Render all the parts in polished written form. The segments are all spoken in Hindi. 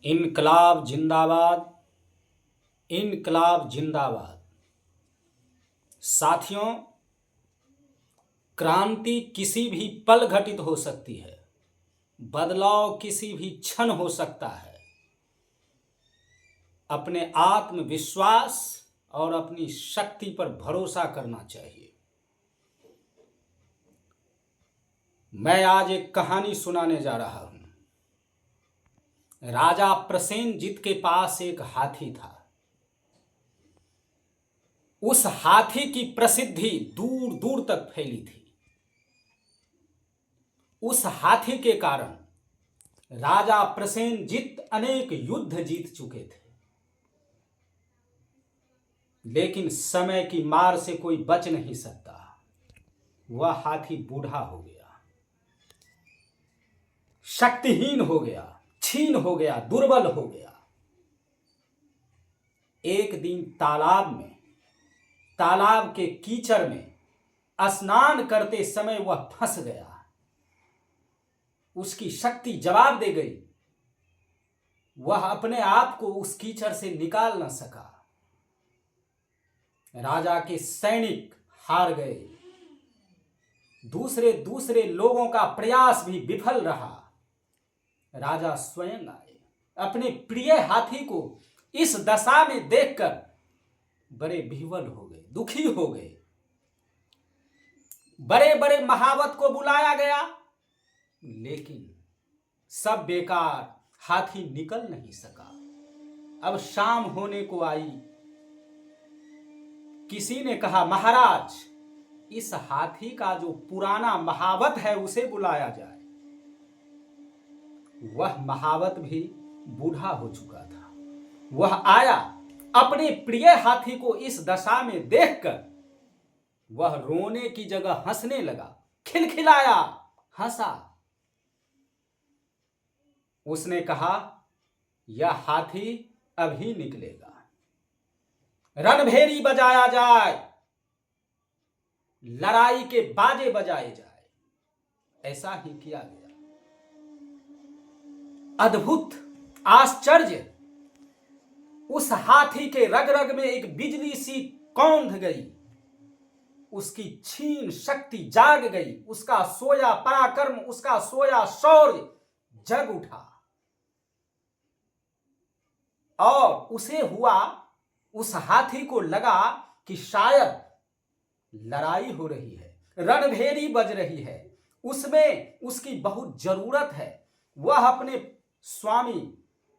इनकलाब जिंदाबाद। इनकलाब जिंदाबाद। साथियों, क्रांति किसी भी पल घटित हो सकती है, बदलाव किसी भी क्षण हो सकता है। अपने आत्मविश्वास और अपनी शक्ति पर भरोसा करना चाहिए। मैं आज एक कहानी सुनाने जा रहा हूं। राजा प्रसेनजीत के पास एक हाथी था। उस हाथी की प्रसिद्धि दूर दूर तक फैली थी। उस हाथी के कारण राजा प्रसेनजीत अनेक युद्ध जीत चुके थे, लेकिन समय की मार से कोई बच नहीं सकता। वह हाथी बूढ़ा हो गया, शक्तिहीन हो गया, क्षीण हो गया, दुर्बल हो गया। एक दिन तालाब के कीचड़ में स्नान करते समय वह फंस गया। उसकी शक्ति जवाब दे गई। वह अपने आप को उस कीचड़ से निकाल न सका। राजा के सैनिक हार गए। दूसरे लोगों का प्रयास भी विफल रहा। राजा स्वयं आए। अपने प्रिय हाथी को इस दशा में देखकर बड़े विह्वल हो गए, दुखी हो गए। बड़े बड़े महावत को बुलाया गया, लेकिन सब बेकार। हाथी निकल नहीं सका। अब शाम होने को आई। किसी ने कहा, महाराज, इस हाथी का जो पुराना महावत है उसे बुलाया जाए। वह महावत भी बूढ़ा हो चुका था। वह आया। अपने प्रिय हाथी को इस दशा में देखकर वह रोने की जगह हंसने लगा, खिलखिलाया, हंसा। उसने कहा, यह हाथी अभी निकलेगा, रणभेरी बजाया जाए, लड़ाई के बाजे बजाए जाए। ऐसा ही किया गया। अद्भुत, आश्चर्य! उस हाथी के रग रग में एक बिजली सी कौंध गई। उसकी क्षीण शक्ति जाग गई। उसका सोया पराक्रम, उसका सोया शौर्य जग उठा। और उसे हुआ, उस हाथी को लगा कि शायद लड़ाई हो रही है, रणभेरी बज रही है, उसमें उसकी बहुत जरूरत है। वह अपने स्वामी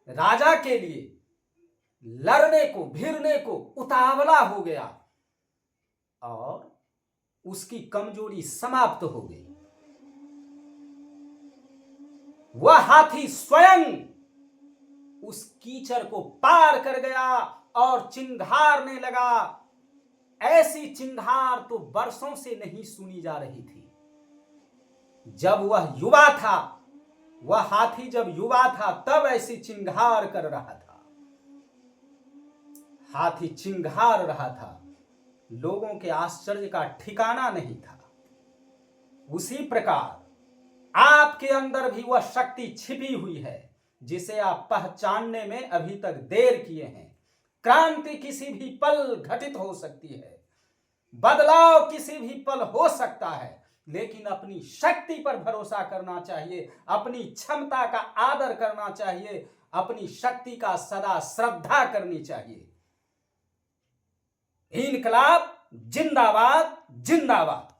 राजा के लिए लड़ने को, भिड़ने को उतावला हो गया और उसकी कमजोरी समाप्त हो गई। वह हाथी स्वयं उस कीचड़ को पार कर गया और चिंघारने लगा। ऐसी चिंघार तो वर्षों से नहीं सुनी जा रही थी। जब वह युवा था, वह हाथी जब युवा था, तब ऐसी चिंघार कर रहा था। हाथी चिंघार रहा था। लोगों के आश्चर्य का ठिकाना नहीं था। उसी प्रकार आपके अंदर भी वह शक्ति छिपी हुई है, जिसे आप पहचानने में अभी तक देर किए हैं। क्रांति किसी भी पल घटित हो सकती है, बदलाव किसी भी पल हो सकता है, लेकिन अपनी शक्ति पर भरोसा करना चाहिए, अपनी क्षमता का आदर करना चाहिए, अपनी शक्ति का सदा श्रद्धा करनी चाहिए। इनकलाब जिंदाबाद, जिंदाबाद।